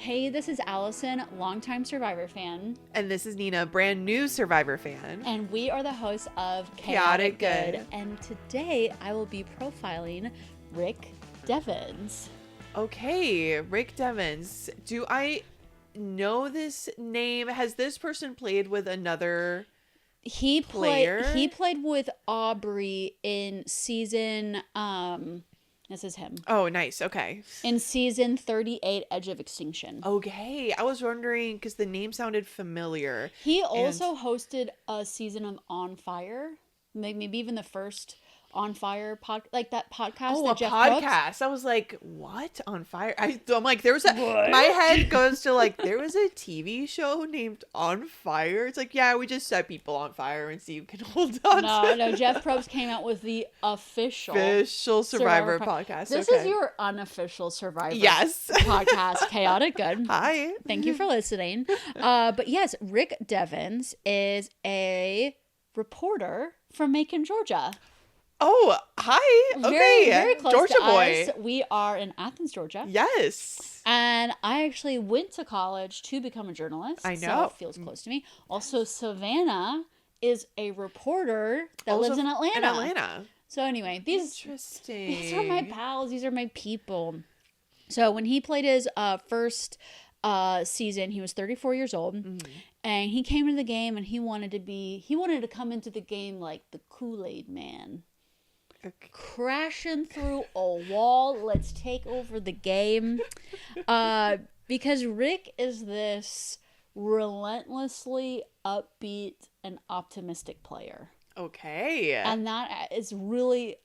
Hey, this is Allison, longtime Survivor fan. And this is Nina, brand new Survivor fan. And we are the hosts of Chaotic Good. And today I will be profiling Rick Devens. Okay, Rick Devens. Do I know this name? Has this person played with another player? He played with Aubrey in season, this is him. Oh, nice. Okay. In season 38, Edge of Extinction. Okay. I was wondering because the name sounded familiar. He also hosted a season of On Fire. Maybe even the first On Fire like that podcast. Oh, that a Jeff podcast. Brooks. I was like, what? On Fire? I'm like, there was a, my head goes to like, there was a TV show named On Fire. It's like, yeah, we just set people on fire and see who can hold on. No, Jeff Probst came out with the official Survivor podcast. This is your unofficial Survivor podcast, Chaotic Good. Hi. Thank you for listening. But yes, Rick Devens is a reporter from Macon, Georgia. Oh, hi. Okay. Very close Georgia to boy. us. We are in Athens, Georgia. Yes. And I actually went to college to become a journalist. I know. So it feels close to me. Also, Savannah is a reporter that lives in Atlanta. So anyway, these are my pals. These are my people. So when he played his first season, he was 34 years old. Mm-hmm. And he came into the game and he wanted to come into the game like the Kool-Aid man. Okay. Crashing through a wall. Let's take over the game. Because Rick is this relentlessly upbeat and optimistic player. Okay. And that is really,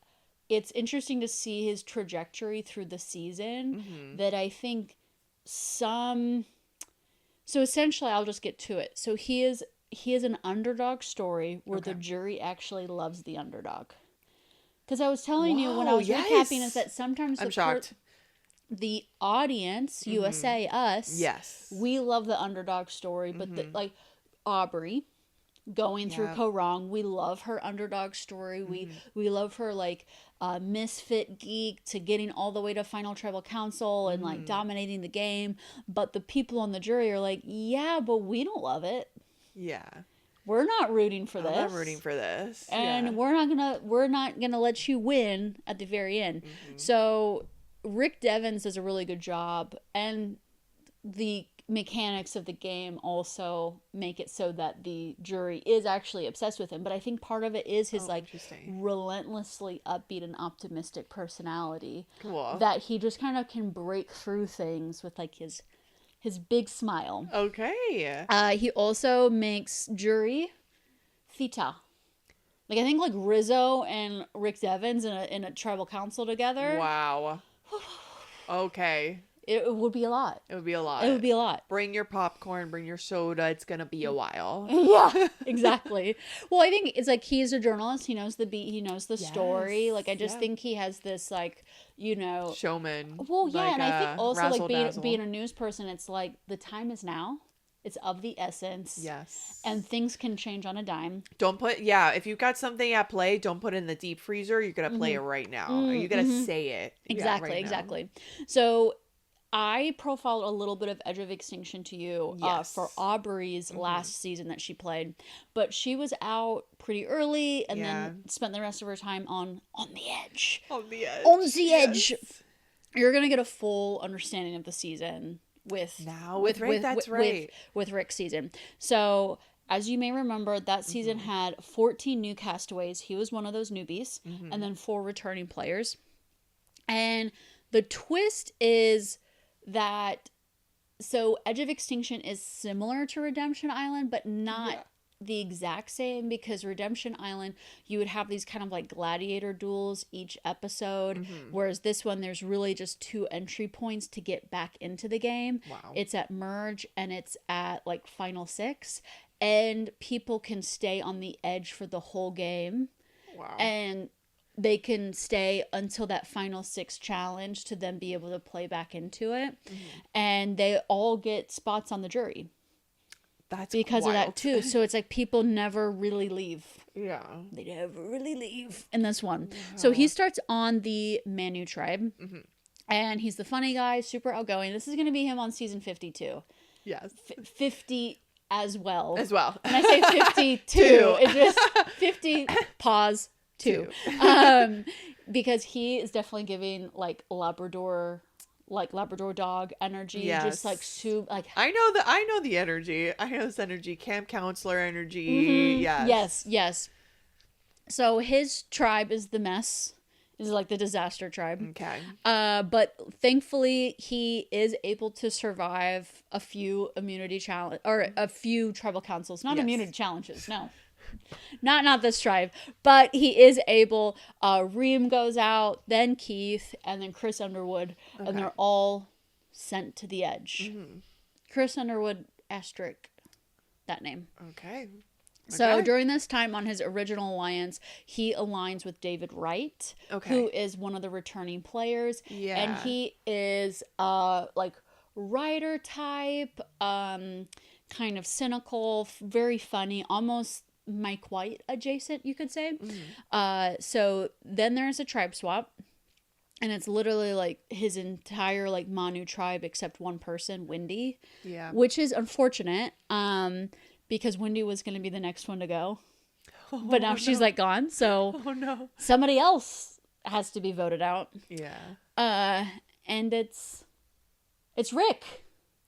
it's interesting to see his trajectory through the season. Mm-hmm. That I think so essentially I'll just get to it. So he is an underdog story where the jury actually loves the underdog. Because I was telling you when I was recapping is that sometimes the audience, mm-hmm. USA, us, we love the underdog story, but mm-hmm. like Aubrey going through co-wrong, we love her underdog story. Mm-hmm. We love her like misfit geek to getting all the way to final tribal council and like dominating the game. But the people on the jury are like, yeah, but we don't love it. Yeah. We're not rooting for this. I'm not rooting for this. And we're not gonna let you win at the very end. Mm-hmm. So Rick Devens does a really good job, and the mechanics of the game also make it so that the jury is actually obsessed with him. But I think part of it is his relentlessly upbeat and optimistic personality. Cool. That he just kind of can break through things with like his big smile. Okay. He also makes jury theta. Like I think like Rizzo and Rick Devens in a tribal council together. Wow. Okay. It would be a lot. It would be a lot. It would be a lot. Bring your popcorn, bring your soda. It's going to be a while. Yeah, exactly. Well, I think it's like he's a journalist. He knows the beat. He knows the story. Like, I just think he has this, like, showman. Well, yeah. Like, and I think also, like, being a news person, it's like the time is now. It's of the essence. Yes. And things can change on a dime. Don't put, if you've got something at play, don't put it in the deep freezer. You're going to play it right now. Or you're going to say it. Exactly, exactly. So I profiled a little bit of Edge of Extinction to you for Aubrey's last season that she played. But she was out pretty early and then spent the rest of her time on the edge. On the edge. On the edge. You're going to get a full understanding of the season with Rick's season. So, as you may remember, that season had 14 new castaways. He was one of those newbies. Mm-hmm. And then 4 returning players. And the twist is that Edge of Extinction is similar to Redemption Island, but not the exact same, because Redemption Island, you would have these kind of like gladiator duels each episode, whereas this one, there's really just 2 entry points to get back into the game. Wow. It's at Merge and it's at like Final 6, and people can stay on the edge for the whole game. Wow. And they can stay until that Final 6 challenge to then be able to play back into it. Mm-hmm. And they all get spots on the jury. That's because wild. of that too. So it's like people never really leave. Yeah. They never really leave in this one. Wow. So he starts on the Manu tribe. Mm-hmm. And he's the funny guy, super outgoing. This is going to be him on season 52. Yes. 50 as well. As well. When I say 52, it's just 50, pause, 2. Because he is definitely giving like Labrador dog energy. Yes. Just like like I know the energy. I know this energy. Camp counselor energy. Yes. So his tribe is the mess. Is like the disaster tribe. Okay. But thankfully he is able to survive a few immunity challenge or a few tribal councils. Not immunity challenges, no. Not this tribe. But he is able. Reem goes out, then Keith, and then Chris Underwood, and they're all sent to the edge. Mm-hmm. Chris Underwood, asterisk, that name. Okay. So during this time on his original alliance, he aligns with David Wright, who is one of the returning players. Yeah. And he is like writer type, kind of cynical, very funny, almost Mike White adjacent, you could say. Mm-hmm. So then there's a tribe swap. And it's literally like his entire like Manu tribe except one person, Wendy. Yeah. Which is unfortunate. Because Wendy was going to be the next one to go. But now she's like gone. So somebody else has to be voted out. Yeah. And it's Rick.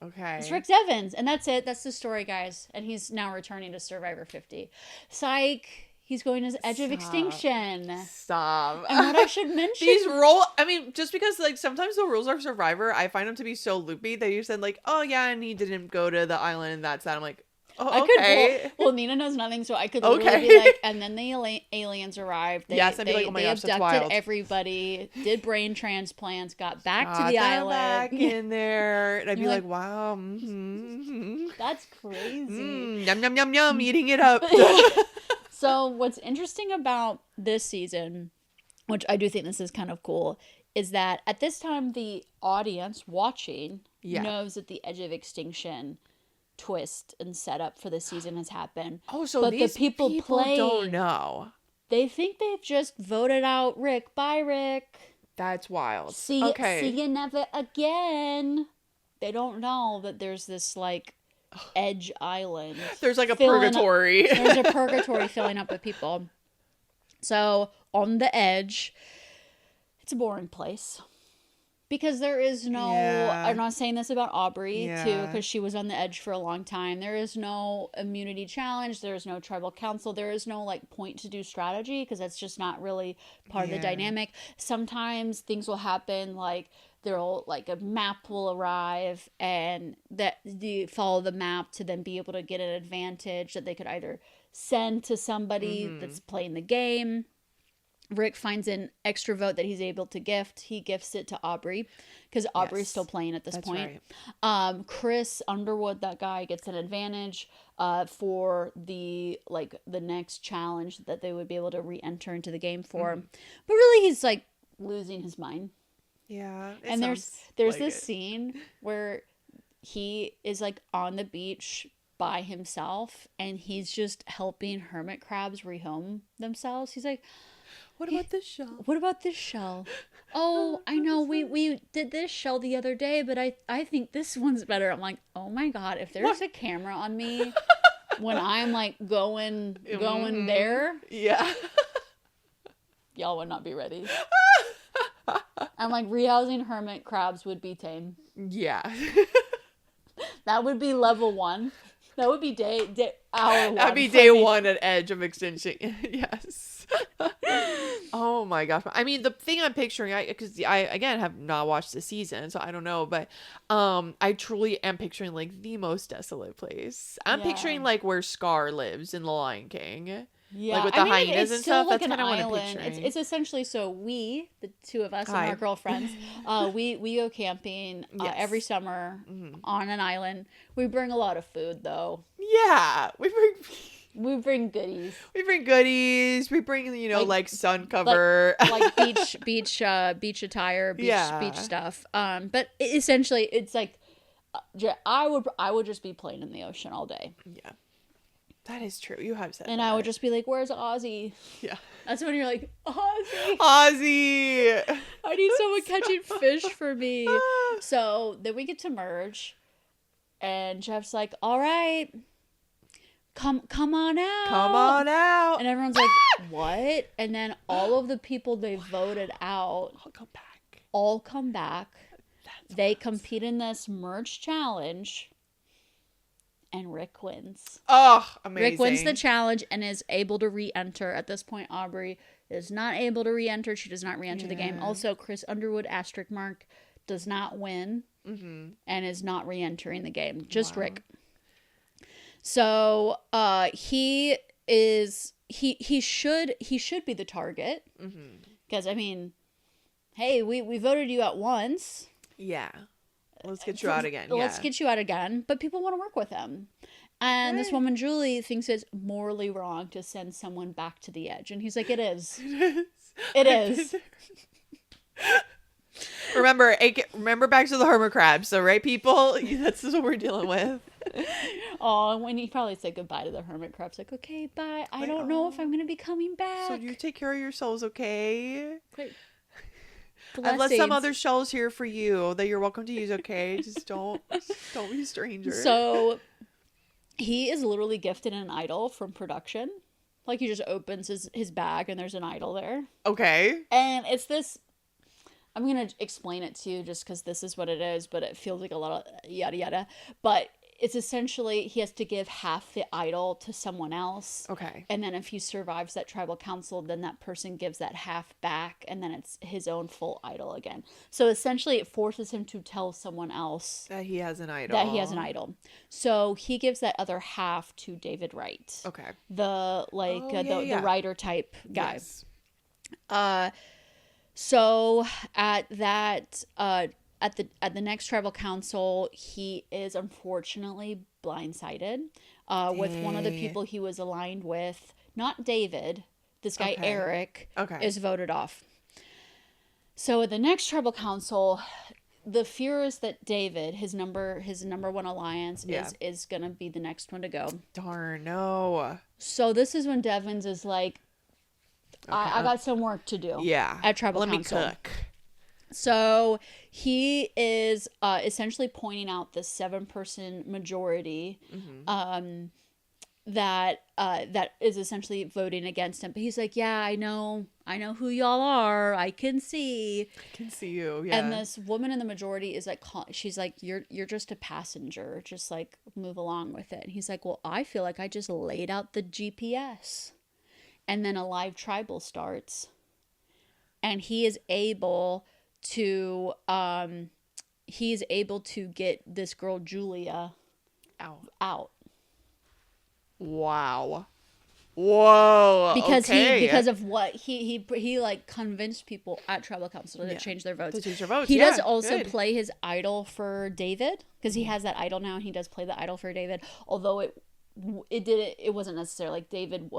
Okay. It's Rick Devens. And that's it. That's the story, guys. And he's now returning to Survivor 50. Psych. He's going to the edge of extinction. Stop. And what I should mention. Just because like sometimes the rules of Survivor, I find them to be so loopy that you said like, oh yeah, and he didn't go to the island and that's that. I'm like, oh, okay. Well, Nina knows nothing, so I could literally be like, and then the aliens arrived. I'd be like, oh my gosh, that's wild. They abducted everybody, did brain transplants, got back to the island. Back in there. And I'd be like, wow. Mm-hmm. That's crazy. Yum, yum, yum, yum, eating it up. So what's interesting about this season, which I do think this is kind of cool, is that at this time, the audience watching knows that the edge of extinction twist and setup for the season has happened. Oh, so these the people don't know. They think they've just voted out Rick. Bye, Rick. That's wild. See you never again. They don't know that there's this like edge island. There's like a purgatory. There's a purgatory filling up with people. So on the edge, it's a boring place. Because there is no, I'm not saying this about Aubrey, too, because she was on the edge for a long time. There is no immunity challenge. There is no tribal council. There is no, like, point to do strategy, because that's just not really part of the dynamic. Sometimes things will happen, like, a map will arrive, and that you follow the map to then be able to get an advantage that they could either send to somebody that's playing the game. Rick finds an extra vote that he's able to gift. He gifts it to Aubrey because Aubrey's still playing at this point. Right. Chris Underwood, that guy, gets an advantage for the next challenge that they would be able to re-enter into the game for. But really, he's like losing his mind. Yeah. And there's this scene where he is like on the beach by himself and he's just helping hermit crabs rehome themselves. He's like, What about this shell? What about this shell? Oh, I know. We did this shell the other day, but I think this one's better. I'm like, oh my God, if there's a camera on me when I'm like going there. Yeah. Y'all would not be ready. I'm like, rehousing hermit crabs would be tame. Yeah. That would be level 1. That would be hour 1. That'd be day 1 at edge of extinction. Yes. Oh my gosh. I mean, the thing I'm picturing, because I again have not watched the season, so I don't know, but I truly am picturing like the most desolate place. I'm picturing like where Scar lives in The Lion King. Yeah, like with the hyenas and stuff. Like that's kind of what I'm picturing. It's essentially the two of us and our girlfriends, we go camping every summer on an island. We bring a lot of food though. Yeah, we bring goodies. We bring like sun cover, like beach attire, beach stuff. But essentially, it's like I would just be playing in the ocean all day. Yeah. That is true. You have said And that. I would just be like, where's Ozzy? Yeah. That's when you're like, Ozzy. Ozzy. I need someone catching fish for me. So then we get to merge. And Jeff's like, all right, come on out. Come on out. And everyone's like, what? And then all of the people they voted out all come back. They compete in this merge challenge. And Rick wins. Oh, amazing. Rick wins the challenge and is able to re-enter. At this point, Aubrey is not able to re-enter. She does not re-enter the game. Also, Chris Underwood, asterisk mark, does not win and is not re-entering the game. Just Rick. So he should be the target. Because, I mean, hey, we voted you out once. Yeah. Let's get you out again. Let's get you out again. But people want to work with him. And this woman, Julie, thinks it's morally wrong to send someone back to the edge. And he's like, it is. It is. Remember back to the hermit crab. So, right, people? That's what we're dealing with. Oh, when he probably said goodbye to the hermit crab's like, okay, bye. I don't know if I'm going to be coming back. So you take care of yourselves, okay? Great. I've left some other shells here for you that you're welcome to use, okay? Just don't be a stranger. So he is literally gifted an idol from production. Like, he just opens his bag and there's an idol there. Okay. And it's this, I'm going to explain it to you just because this is what it is, but it feels like a lot of yada yada. But it's essentially, he has to give half the idol to someone else. Okay. And then if he survives that tribal council, then that person gives that half back, and then it's his own full idol again. So essentially, it forces him to tell someone else that he has an idol. So he gives that other half to David Wright. Okay. The writer type guy. Yes. So at that at the next tribal council, he is unfortunately blindsided with one of the people he was aligned with. Not David. This guy, Eric, is voted off. So at the next tribal council, the fear is that David, his number one alliance, is going to be the next one to go. Darn, no. So this is when Devens is like, I got some work to do. Yeah. At tribal council. Let me cook. So he is essentially pointing out the 7-person majority that is essentially voting against him. But he's like, yeah, I know who y'all are. I can see. I can see you. Yeah. And this woman in the majority is like, she's like, you're just a passenger. Just like move along with it. And he's like, well, I feel like I just laid out the GPS. And then a live tribal starts. And he is able to get this girl Julia out. Wow. Whoa. Because of what he like convinced people at tribal council to change their votes. He does also play his idol for David, because he has that idol now, and he does play the idol for David, although it wasn't necessarily like David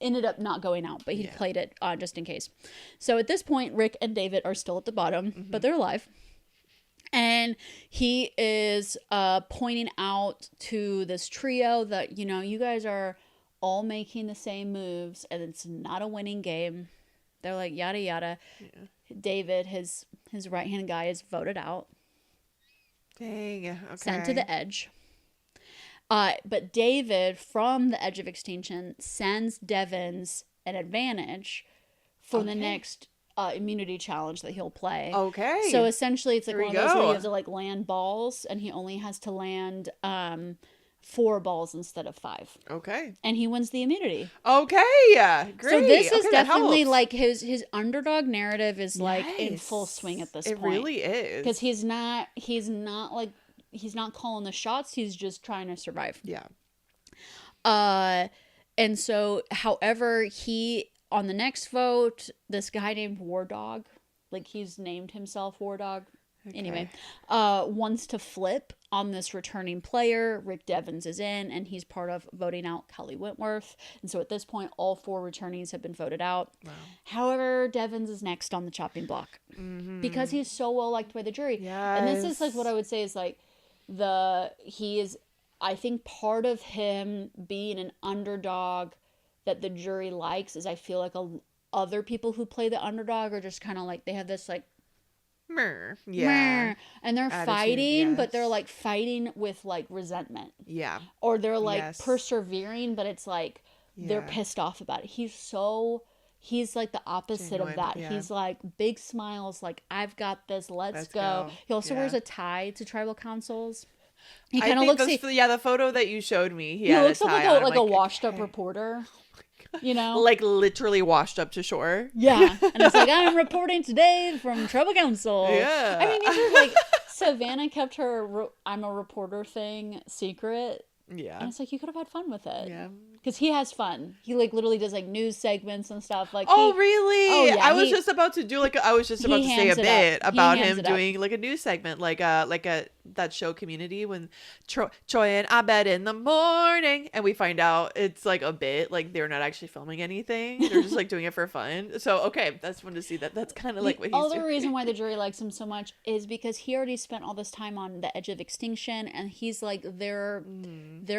ended up not going out, but he played it just in case. So at this point, Rick and David are still at the bottom, but they're alive. And he is pointing out to this trio that, you guys are all making the same moves and it's not a winning game. They're like, yada, yada. Yeah. David, his right-hand guy, is voted out. Dang, okay. Sent to the edge. But David, from the edge of extinction, sends Devens an advantage for the next immunity challenge that he'll play. Okay. So essentially, it's like one of those where you have to like land balls, and he only has to land 4 balls instead of 5. Okay. And he wins the immunity. Okay. Great. So this is definitely like his underdog narrative is like in full swing at this point. It really is. Because he's not calling the shots. He's just trying to survive. Yeah. And so, however, on the next vote, this guy named War Dog, like he's named himself War Dog. Okay. Anyway, wants to flip on this returning player. Rick Devens is in, and he's part of voting out Kelly Wentworth. And so at this point, all 4 returnees have been voted out. Wow. However, Devens is next on the chopping block because he's so well liked by the jury. Yes. And this is like what I would say is like he is I think part of him being an underdog that the jury likes is I feel like other people who play the underdog are just kind of like, they have this like, yeah, and they're attitude, fighting, but they're yes. like fighting with like resentment. Yeah. Or they're like Yes. persevering, but it's like they're Yeah. pissed off about it. He's like the opposite of Genuine, that. yeah. He's like big smiles, like I've got this, let's go. go. He also Yeah. wears a tie to tribal councils. He I kind of think looks the photo that you showed me, he he had looks a up tie like on. I'm a washed up okay. reporter. You know? Like literally washed up to shore. Yeah. And it's like, I'm reporting today from tribal council. Yeah. I mean, these are like, Savannah kept her I'm a reporter thing secret. Yeah. And it's like, you could have had fun with it. Yeah. Because he has fun. He like literally does like news segments and stuff. Like, Really? Oh, yeah, I was just about to say a bit about him doing like a news segment, like that show Community when Troy and Abed in the morning, and we find out it's like a bit, like they're not actually filming anything. They're just like doing it for fun. So okay, that's fun to see that. That's kind of like what he's doing. The other reason why the jury likes him so much is because he already spent all this time on the edge of extinction, and he's like their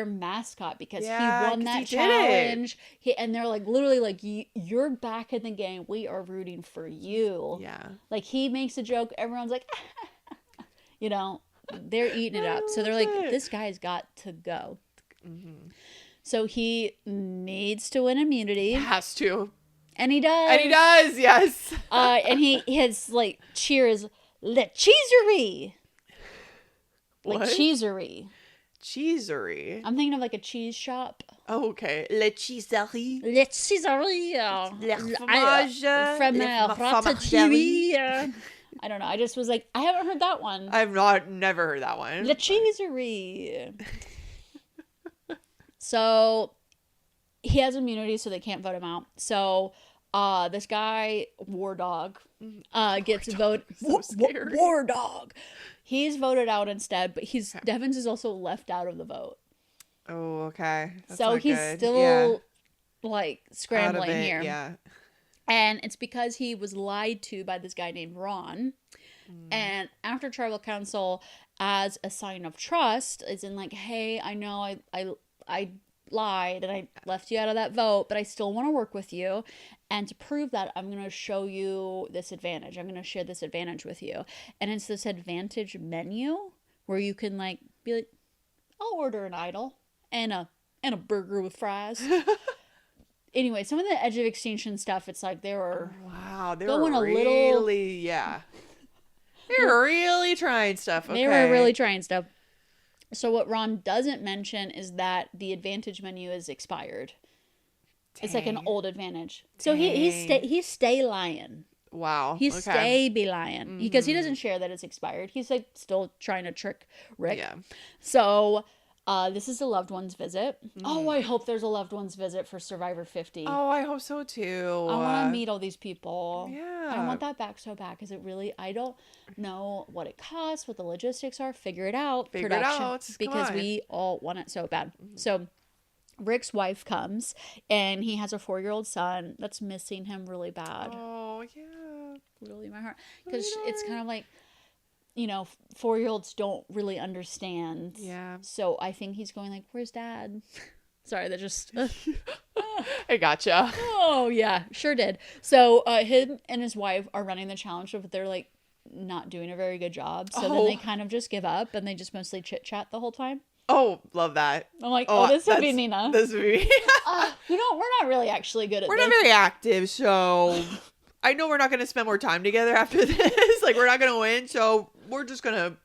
mascot because he won that challenge. And they're like literally like, you're back in the game. We are rooting for you. Yeah. Like he makes a joke, everyone's like, you know, they're eating it up. So they're like, this guy's got to go. Mm-hmm. So he needs to win immunity. Has to. And he does. And he does, yes. And he has like cheers, le cheesery. Like What? cheesery. Cheesery. I'm thinking of like a cheese shop. Oh, okay. Le cheeserie. Le cheesery. Le fromage. Ratatouille. I don't know. I just was like, I haven't heard that one. I've never heard that one. Le cheesery. So he has immunity, so they can't vote him out. So this guy, War Dog, gets voted. So scary. War Dog. He's voted out instead, but Devens is also left out of the vote. Oh, okay. That's so not he's good. still like scrambling here. Yeah. And it's because he was lied to by this guy named Ron. And after tribal council, as a sign of trust, is in like, hey, I know I lied and I left you out of that vote, but I still want to work with you. And to prove that, I'm going to show you this advantage. I'm going to share this advantage with you. And it's this advantage menu where you can like be like, I'll order an idol and a burger with fries. Anyway, some of the edge of extinction stuff, it's like they were going a little. Yeah. They were really trying stuff. Okay. They were really trying stuff. So what Ron doesn't mention is that the advantage menu is expired. Dang. It's like an old advantage. So he stay lying. Wow. He stay be lying because he doesn't share that it's expired. He's like still trying to trick Rick. Yeah. So this is a loved one's visit. Oh, I hope there's a loved one's visit for Survivor 50. Oh, I hope so too. I want to meet all these people. Yeah. I want that back so bad because I don't know what it costs, what the logistics are. Figure it out. Because we all want it so bad. So Rick's wife comes and he has a 4-year-old son that's missing him really bad. Oh, yeah. Really, my heart. Because it's kind of like, 4-year-olds don't really understand. Yeah. So I think he's going like, where's dad? Sorry, that just... I gotcha. Oh, yeah, sure did. So him and his wife are running the challenge, but they're like not doing a very good job. So then they kind of just give up and they just mostly chit-chat the whole time. Oh, love that. I'm like, this would be Nina. This would be... we're not really actually good at this. We're not very active, so... I know we're not going to spend more time together after this. Like, we're not going to win, so we're just going to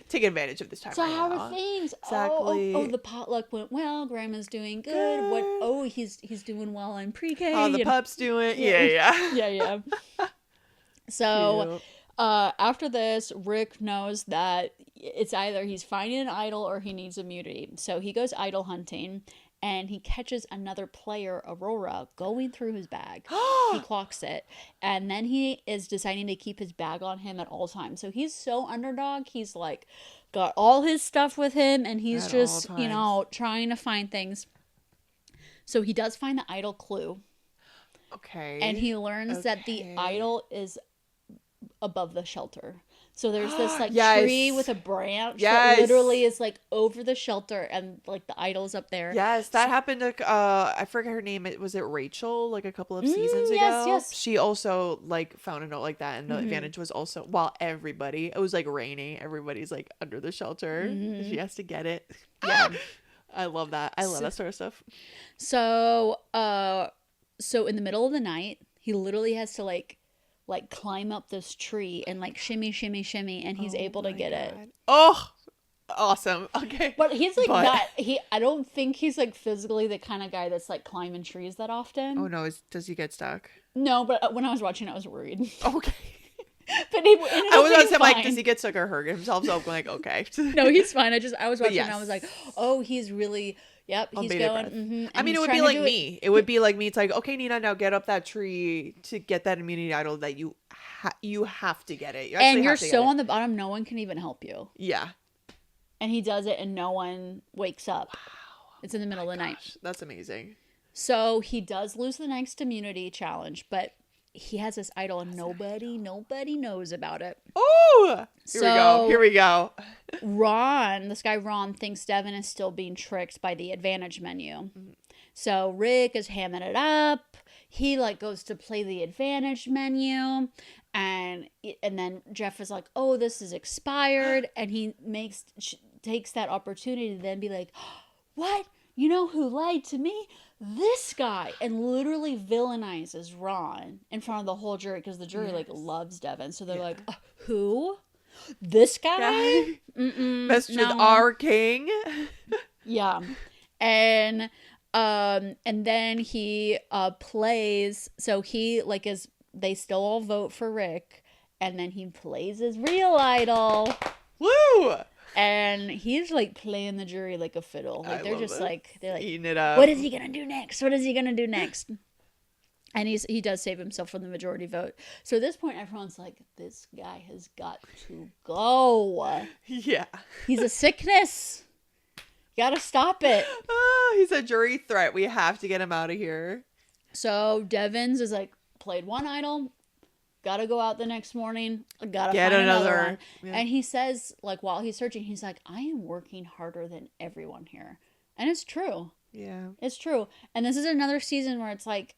take advantage of this time. So how are things? Exactly. Oh, the potluck went well. Grandma's doing good. What? Oh, he's doing well in pre-K. Oh, the pup's doing. Yeah. Yeah. So, after this, Rick knows that it's either he's finding an idol or he needs immunity. So he goes idol hunting. And he catches another player, Aurora, going through his bag. He clocks it. And then he is deciding to keep his bag on him at all times. So he's so underdog. He's like got all his stuff with him. And he's just, trying to find things. So he does find the idol clue. Okay. And he learns that the idol is above the shelter. So there's this like Yes. tree with a branch Yes. that literally is like over the shelter, and like the idol's up there. Yes, that happened to I forget her name. Was it Rachel? Like a couple of seasons ago. Yes. She also like found a note like that, and the advantage was also while it was like raining. Everybody's like under the shelter. She has to get it. Yeah. I love that. I love that sort of stuff. So in the middle of the night, he literally has to like climb up this tree and like shimmy, and he's able to get it. Oh, awesome. Okay. But he's like I don't think he's like physically the kind of guy that's like climbing trees that often. Oh no, does he get stuck? No, but when I was watching, I was worried. Okay. But I was going to say, like, does he get stuck or hurt himself? So I'm like, okay. No, he's fine. I was watching and I was like, oh, he's really, yep, he's going. I mean, it would be like me. It would be like me. It's like, okay, Nina, now get up that tree to get that immunity idol that you have to get it. And you're so on the bottom, no one can even help you. Yeah. And he does it and no one wakes up. Wow. It's in the middle of the night. That's amazing. So he does lose the next immunity challenge, but he has this idol and nobody knows about it. Oh, here we go. This guy Ron thinks Devin is still being tricked by the advantage menu. So Rick is hamming it up. He like goes to play the advantage menu, and then Jeff is like, oh, this is expired. And he takes that opportunity to then be like, what? You know who lied to me? This guy, and literally villainizes Ron in front of the whole jury because the jury like loves Devin. So they're like, who? This guy? Messed with our king. Yeah. And then he plays, so he like they still all vote for Rick, and then he plays his real idol. Woo! And he's like playing the jury like a fiddle. Like they're like eating it up. What is he gonna do next? What is he gonna do next? And he does save himself from the majority vote. So at this point, everyone's like, this guy has got to go. Yeah. He's a sickness. You gotta stop it. Oh, he's a jury threat. We have to get him out of here. So Devens is like, played one idol. Gotta go out the next morning. Gotta get find another one. Yeah. And he says, like, while he's searching, he's like, I am working harder than everyone here. And it's true. Yeah. It's true. And this is another season where it's like,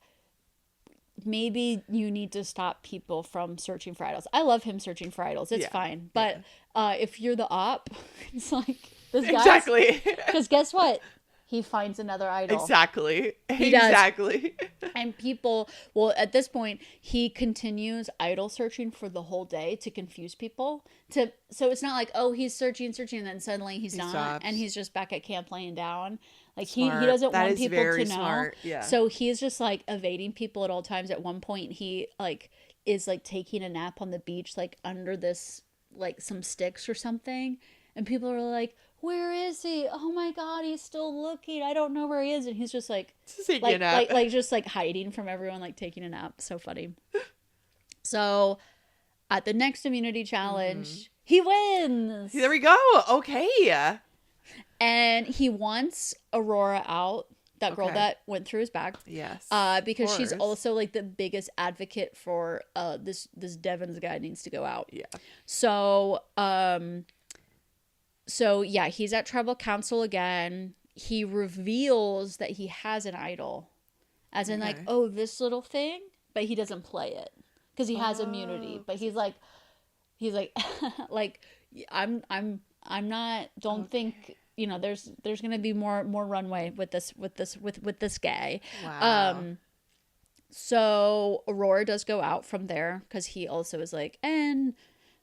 maybe you need to stop people from searching for idols. I love him searching for idols. It's fine. But if you're the op, it's like, this guy. Exactly. Because guess what? He finds another idol. Exactly. He does. Exactly. And people, well, at this point, he continues idol searching for the whole day to confuse people. So it's not like, oh, he's searching, and then suddenly he's not. Stops. And he's just back at camp laying down. Like Smart. he doesn't that want is people very to know. Smart. Yeah. So he's just like evading people at all times. At one point, he like is like taking a nap on the beach, like under this, like some sticks or something. And people are like, where is he? Oh my God, he's still looking. I don't know where he is. And he's just like, just like hiding from everyone, like taking a nap. So funny. So at the next immunity challenge, he wins. There we go. Okay. And he wants Aurora out. That girl that went through his bag. Yes. Because she's also like the biggest advocate for this Devens guy needs to go out. Yeah. So yeah, he's at tribal council again. He reveals that he has an idol. As in like, oh, this little thing, but he doesn't play it because he has immunity. But he's like like I'm not, don't think, you know, there's going to be more runway with this guy. Wow. So Aurora does go out from there because he also is like, and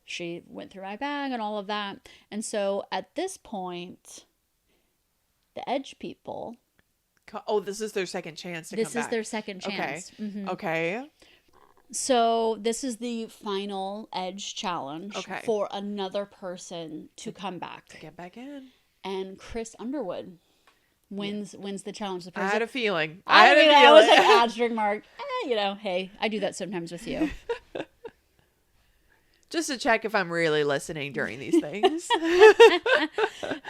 she went through my bag and all of that. And so at this point, the Edge people. Oh, this is their second chance to come back. This is their second chance. Okay. Mm-hmm. Okay. So this is the final Edge challenge for another person to come back. To get back in. And Chris Underwood wins the challenge. I had a feeling. I was like, asterisk mark. You know, hey, I do that sometimes with you. Just to check if I'm really listening during these things.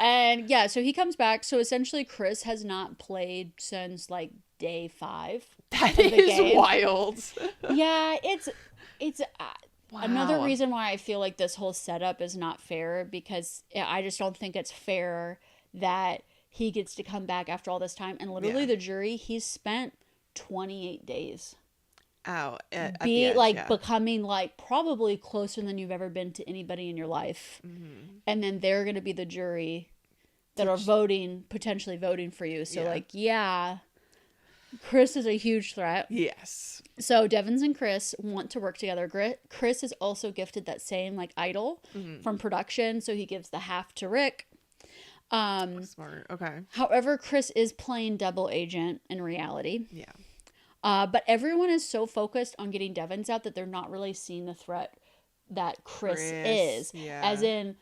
And yeah, so he comes back. So essentially, Chris has not played since like day 5. That is wild. Yeah, it's another reason why I feel like this whole setup is not fair, because I just don't think it's fair that he gets to come back after all this time. And literally the jury, he's spent 28 days. At the edge, yeah. becoming like probably closer than you've ever been to anybody in your life. Mm-hmm. And then they're going to be the jury that are potentially voting for you. So Chris is a huge threat. Yes. So Devens and Chris want to work together. Chris is also gifted that same like idol from production. So he gives the half to Rick. Smart. Okay. However, Chris is playing double agent in reality. Yeah. But everyone is so focused on getting Devens out that they're not really seeing the threat that Chris is. Yeah. As in,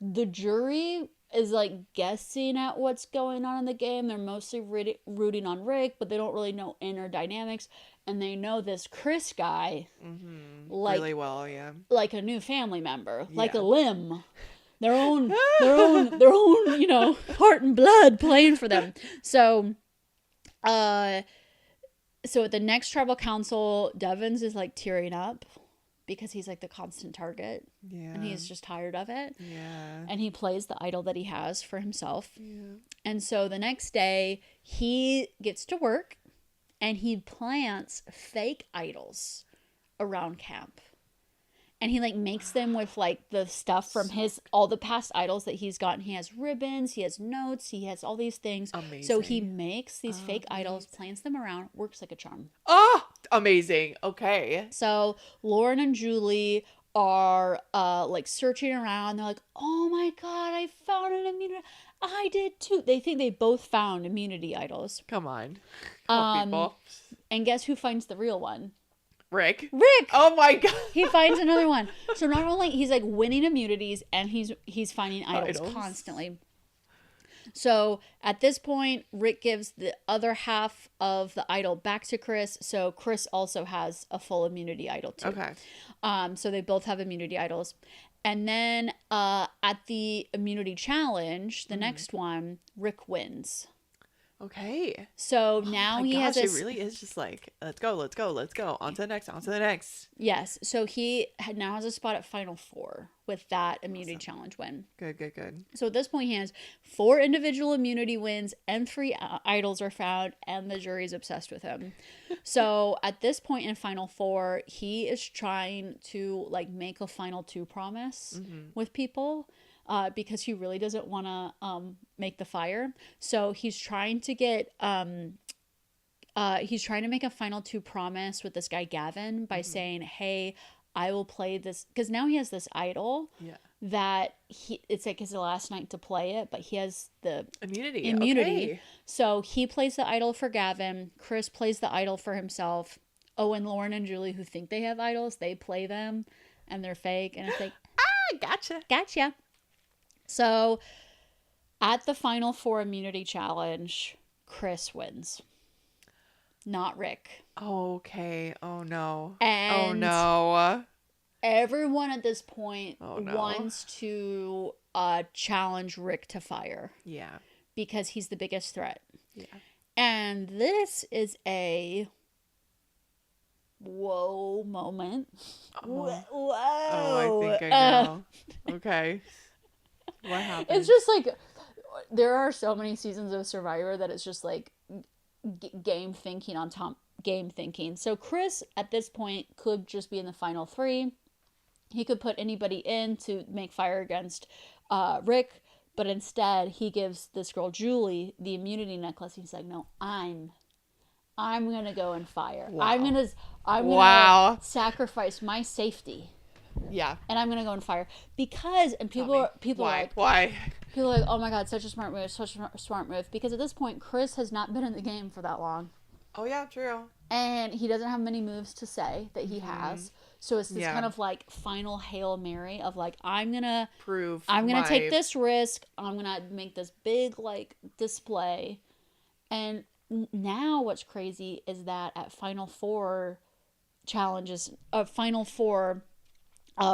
the jury is like guessing at what's going on in the game. They're mostly rooting on Rick, but they don't really know inner dynamics. And they know this Chris guy like really well, yeah. Like a new family member, like a limb. Their own, you know, heart and blood playing for them. So at the next tribal council, Devens is like tearing up because he's like the constant target. Yeah. And he's just tired of it. Yeah. And he plays the idol that he has for himself. Yeah. And so the next day, he gets to work and he plants fake idols around camp. And he like makes them with like the stuff from all the past idols that he's gotten. He has ribbons, he has notes, he has all these things. Amazing. So he makes these fake idols, plants them around, works like a charm. Oh, amazing. Okay. So Lauren and Julie are like searching around. They're like, oh my God, I found an immunity. I did too. They think they both found immunity idols. Come on people. And guess who finds the real one? Rick. Oh my God. He finds another one. So not only he's like winning immunities, and he's finding idols constantly. So at this point, Rick gives the other half of the idol back to Chris. So Chris also has a full immunity idol too. Okay. So they both have immunity idols. And then at the immunity challenge, the next one, Rick wins. Okay. So now he has it really is just like, let's go. On to the next. Yes. So he now has a spot at Final Four with that immunity challenge win. Good. So at this point, he has 4 individual immunity wins and 3 idols are found, and the jury's obsessed with him. So at this point in Final Four, he is trying to like make a Final 2 promise with people. Because he really doesn't want to make the fire. So he's trying to get he's trying to make a Final 2 promise with this guy Gavin by saying, hey, I will play this, because now he has this idol that it's like his last night to play it, but he has the immunity. Okay. So he plays the idol for Gavin. Chris plays the idol for himself. Oh, and Lauren and Julie, who think they have idols, they play them and they're fake, and it's like, gotcha. So, at the Final Four immunity challenge, Chris wins. Not Rick. Okay. Oh, no. And everyone at this point wants to challenge Rick to fire. Yeah. Because he's the biggest threat. Yeah. And this is a whoa moment. Whoa. Oh, I think I know. Okay. What happened? It's just like, there are so many seasons of Survivor that it's just like game thinking on top game thinking. So Chris at this point could just be in the final 3. He could put anybody in to make fire against Rick, but instead he gives this girl Julie the immunity necklace. He's like, no, I'm gonna go and fire. Wow. I'm gonna sacrifice my safety. Yeah. And I'm gonna go and fire because people are like, why? People are like, oh my God, such a smart move. Because at this point, Chris has not been in the game for that long. Oh yeah, true. And he doesn't have many moves to say that he has. So it's this kind of like final Hail Mary of like, I'm gonna take this risk. I'm gonna make this big like display. And now what's crazy is that at Final Four challenges, Final Four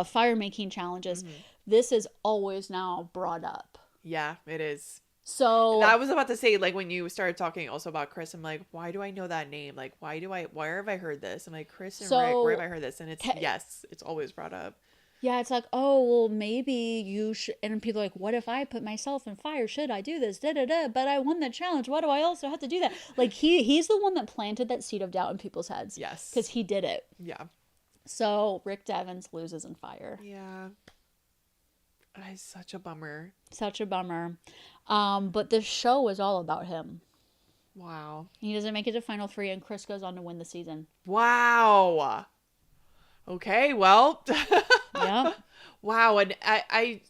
fire making challenges, this is always now brought up. Yeah, it is. So I was about to say, like, when you started talking also about Chris, I'm like, why do I know that name? Like, where have I heard this? I'm like, Chris and Rick, where have I heard this? And yes, it's always brought up. yeah, it's like, oh, well, maybe you should. And people are like, what if I put myself in fire? Should I do this? Da da da. But I won the challenge. Why do I also have to do that? Like he's the one that planted that seed of doubt in people's heads. Yes, because he did it. Yeah. So Rick Devens loses in fire. Yeah. It's such a bummer. Such a bummer. But the show was all about him. Wow. He doesn't make it to Final 3, and Chris goes on to win the season. Wow. Okay, well. Yeah. Wow, and I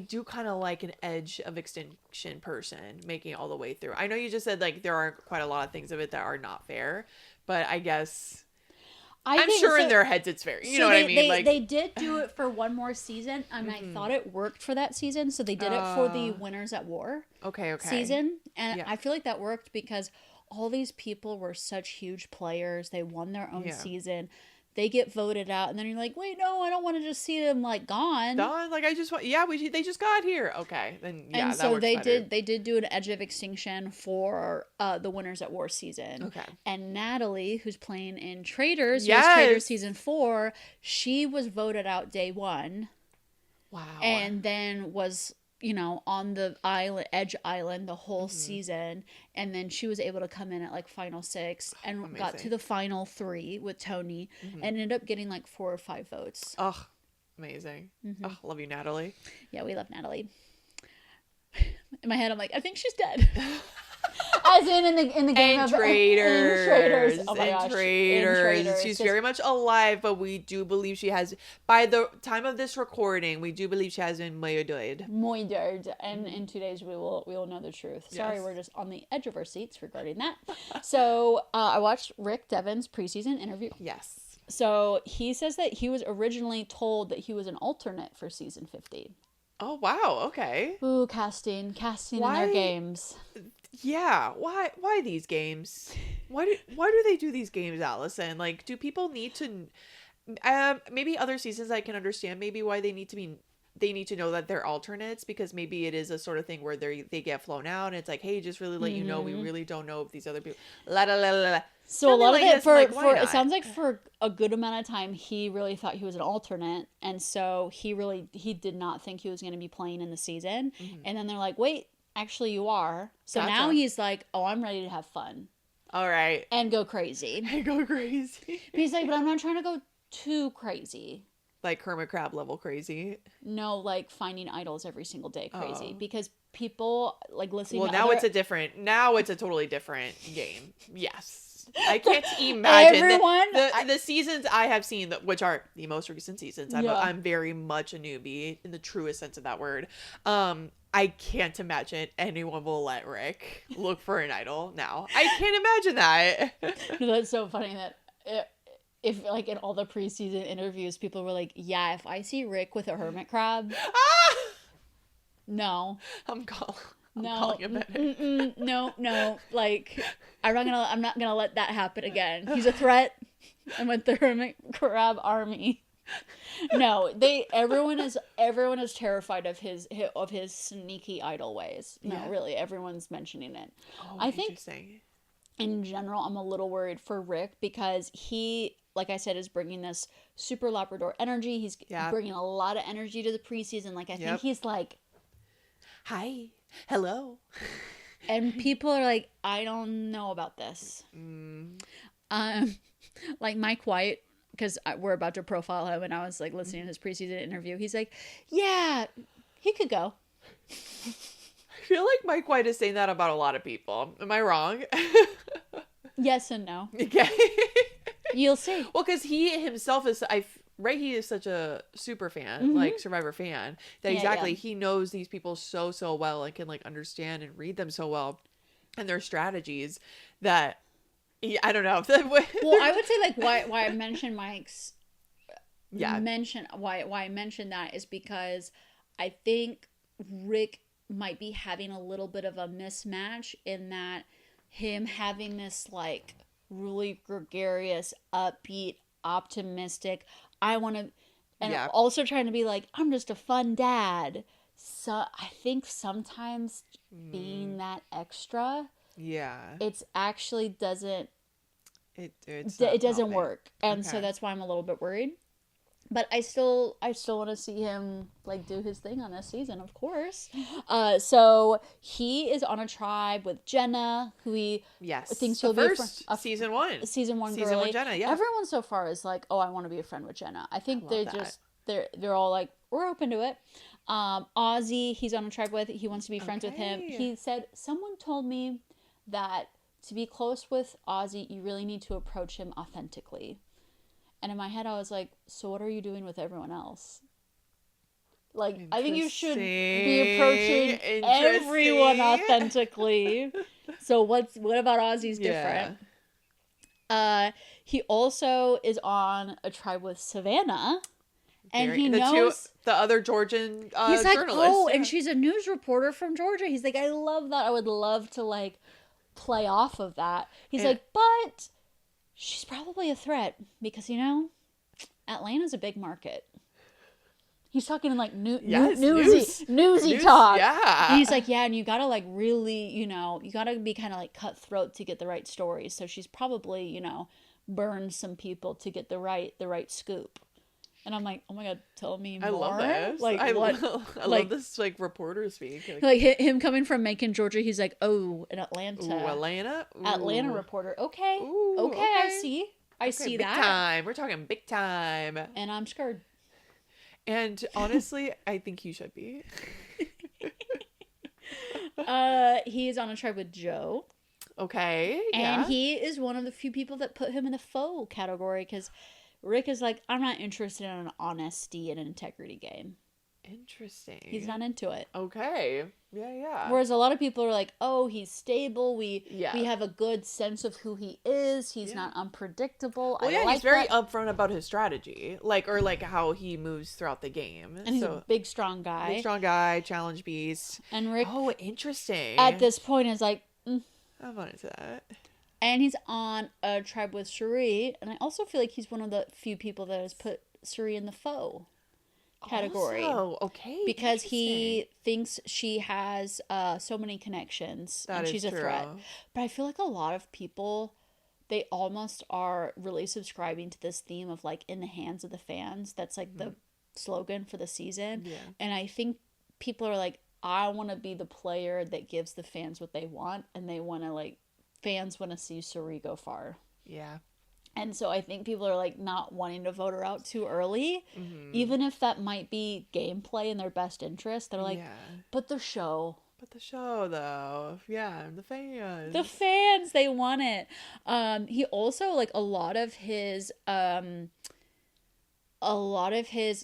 do kind of like an edge of extinction person making it all the way through. I know you just said, like, there are quite a lot of things of it that are not fair, but I guess... I'm sure in their heads it's fair. You know what I mean? They did do it for one more season, and I thought it worked for that season. So they did it for the Winners at War season. And I feel like that worked because all these people were such huge players. They won their own season. They get voted out, and then you're like, wait, no, I don't want to just see them, like, gone. Like, I just want, they just got here. Okay, then, and that so works they better. did do an Edge of Extinction for the Winners at War season. Okay. And Natalie, who's playing in Traitors, who was Traitors season 4, she was voted out day 1. Wow. And then was, on the Edge Island the whole season, and then she was able to come in at like final 6 and got to the final 3 with Tony, and ended up getting like 4 or 5 votes. Oh, amazing. Oh, love you, Natalie. Yeah, we love Natalie. In my head, I'm like, I think she's dead. As in the game and of Traitors. Oh my gosh. Traitors. She's very much alive, but we do believe she has, by the time of this recording, we do believe she has been murdered. And in 2 days we will know the truth. Sorry, we're just on the edge of our seats regarding that. So I watched Rick Devens' preseason interview. Yes. So he says that he was originally told that he was an alternate for season 50. Oh wow, okay. Ooh, casting in their games. Yeah, why these games? Why do they do these games, Allison? Like, do people need to maybe other seasons I can understand maybe why they need to know that they're alternates, because maybe it is a sort of thing where they get flown out and it's like, hey, just really let you know, we really don't know if these other people So something a lot of it for it sounds like for a good amount of time he really thought he was an alternate, and so he did not think he was going to be playing in the season, and then they're like, wait, actually you are. So now he's like, oh, I'm ready to have fun. All right. And go crazy. But he's like, but I'm not trying to go too crazy. Like Kermit Crab level crazy? No, like finding idols every single day crazy. Because people like listening to now it's a totally different game. Yes. I can't imagine the seasons I have seen, which are the most recent seasons. I'm very much a newbie in the truest sense of that word. I can't imagine anyone will let Rick look for an idol now. I can't imagine that. No, that's so funny that if like in all the preseason interviews, people were like, yeah, if I see Rick with a hermit crab, no. I'm calling him better. No. Like, I'm not gonna let that happen again. He's a threat. I'm with the hermit crab army. No, everyone is terrified of his sneaky idol ways. No, really, everyone's mentioning it. Oh, I think in general, I'm a little worried for Rick because he, like I said, is bringing this super Labrador energy. He's bringing a lot of energy to the preseason. Like, I think he's like, hi, hello. And people are like, I don't know about this. Like Mike White, because we're about to profile him, and I was like listening to his preseason interview. He's like, yeah, he could go. I feel like Mike White is saying that about a lot of people. Am I wrong? Yes and no. Okay. You'll see. Well, because he himself is, he is such a super fan, like Survivor fan, that he knows these people so well and can like understand and read them so well and their strategies that I don't know. Well, I would say like why I mentioned Mike's why I mentioned that is because I think Rick might be having a little bit of a mismatch in that him having this like really gregarious, upbeat, optimistic, I want to, and also trying to be like, I'm just a fun dad. So I think sometimes being being that extra, it's actually doesn't it doesn't work. And so that's why I'm a little bit worried. But I still want to see him like do his thing on this season, of course. So he is on a tribe with Jenna, who he thinks he'll be season one. Season one Jenna, yeah. Everyone so far is like, oh, I want to be a friend with Jenna. I think they're all like, we're open to it. Ozzy, he's on a tribe with. He wants to be friends with him. He said, someone told me that to be close with Ozzy, you really need to approach him authentically. And in my head, I was like, so what are you doing with everyone else? Like, I think you should be approaching everyone authentically. So what about Ozzy's different? He also is on a tribe with Savannah. And he knows the other Georgian he's like, journalist. and she's a news reporter from Georgia. He's like, I love that. I would love to like play off of that. He's like, but she's probably a threat because, you know, Atlanta's a big market. He's talking in like newsy talk. Yeah. And he's like, yeah, and you gotta like really, you know, you gotta be kind of like cutthroat to get the right stories. So she's probably, you know, burned some people to get the right scoop. And I'm like, oh my god, tell me more. I love this. Like, I love this like reporter speak. Like him coming from Macon, Georgia. He's like, oh, in Atlanta. Ooh, Atlanta. Ooh. Atlanta reporter. Okay. Ooh, okay. I see big that. Big time. We're talking big time. And I'm scared. And honestly, I think he should be. He is on a tribe with Joe. Okay. And he is one of the few people that put him in the faux category because Rick is like, I'm not interested in an honesty and an integrity game. Interesting. He's not into it. Okay. Yeah. Whereas a lot of people are like, oh, he's stable. We have a good sense of who he is. He's not unpredictable. Well, he's very upfront about his strategy, or how he moves throughout the game. And he's a big, strong guy. Challenge beast. And Rick, interesting. At this point, is like, I'm not into that. And he's on a tribe with Cherie, and I also feel like he's one of the few people that has put Cherie in the faux category. Oh, okay. Because he thinks she has so many connections, and she's a threat. But I feel like a lot of people, they almost are really subscribing to this theme of like in the hands of the fans. That's like the slogan for the season. Yeah. And I think people are like, I want to be the player that gives the fans what they want, and they want to like. Fans want to see Cherie go far. Yeah. And so I think people are like not wanting to vote her out too early. Mm-hmm. Even if that might be gameplay in their best interest. They're like, but the show. But the show though. Yeah, the fans. The fans, they want it. He also like a lot of his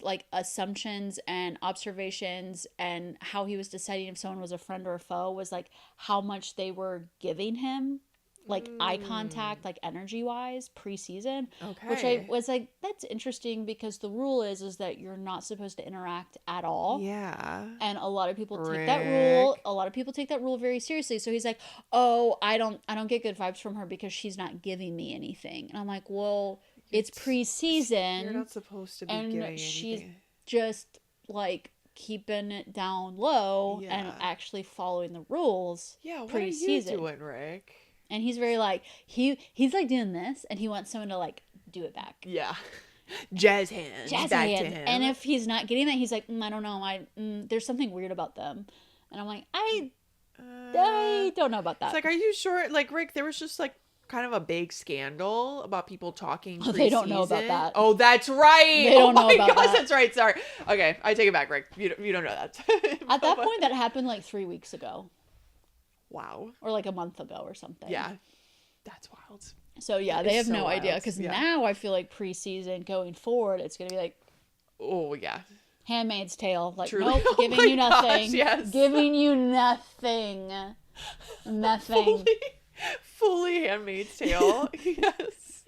like assumptions and observations and how he was deciding if someone was a friend or a foe was like how much they were giving him like eye contact, like energy wise preseason. Okay. Which I was like, that's interesting because the rule is that you're not supposed to interact at all. Yeah. And a lot of people take that rule. A lot of people take that rule very seriously. So he's like, oh, I don't get good vibes from her because she's not giving me anything. And I'm like, well, it's preseason. You're not supposed to be giving anything. And she's just like keeping it down low and actually following the rules. Yeah, what are you doing, Rick? And he's very like he's like doing this, and he wants someone to like do it back. Yeah, jazz hands back to him. And if he's not getting that, he's like, I don't know, there's something weird about them. And I'm like, I don't know about that. It's like, are you sure? Like Rick, there was just like kind of a big scandal about people talking. Oh, they don't know about that. Oh, that's right. They don't know about that. That's right. Sorry. Okay, I take it back, Rick. You don't know that. At that point, that happened like 3 weeks ago. Wow. Or like a month ago or something. Yeah. That's wild. So yeah, they have no idea because now I feel like preseason going forward, it's gonna be like, oh yeah, Handmaid's Tale. Like, nope, giving you nothing. Gosh, yes. Giving you nothing. Nothing. Fully Handmaid's Tale. Yes.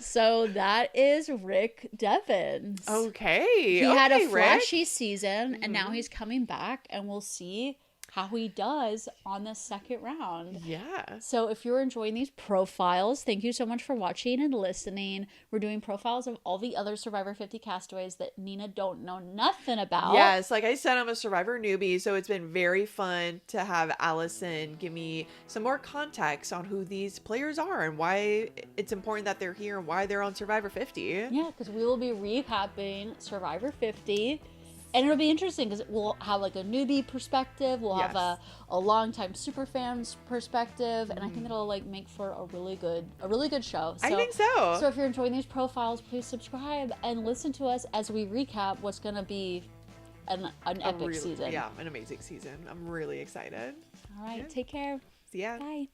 So that is Rick Devens. Okay. He had a flashy season, and now he's coming back, and we'll see how he does on the second round. Yeah. So if you're enjoying these profiles, thank you so much for watching and listening. We're doing profiles of all the other Survivor 50 castaways that Nina don't know nothing about. Yes, like I said, I'm a Survivor newbie, so it's been very fun to have Allison give me some more context on who these players are and why it's important that they're here and why they're on Survivor 50. Yeah, because we will be recapping Survivor 50. And it'll be interesting because we'll have like a newbie perspective. We'll have a longtime super fans perspective, and I think it'll like make for a really good show. So, I think so. So if you're enjoying these profiles, please subscribe and listen to us as we recap what's gonna be an epic season. Yeah, an amazing season. I'm really excited. All right, take care. See ya. Bye.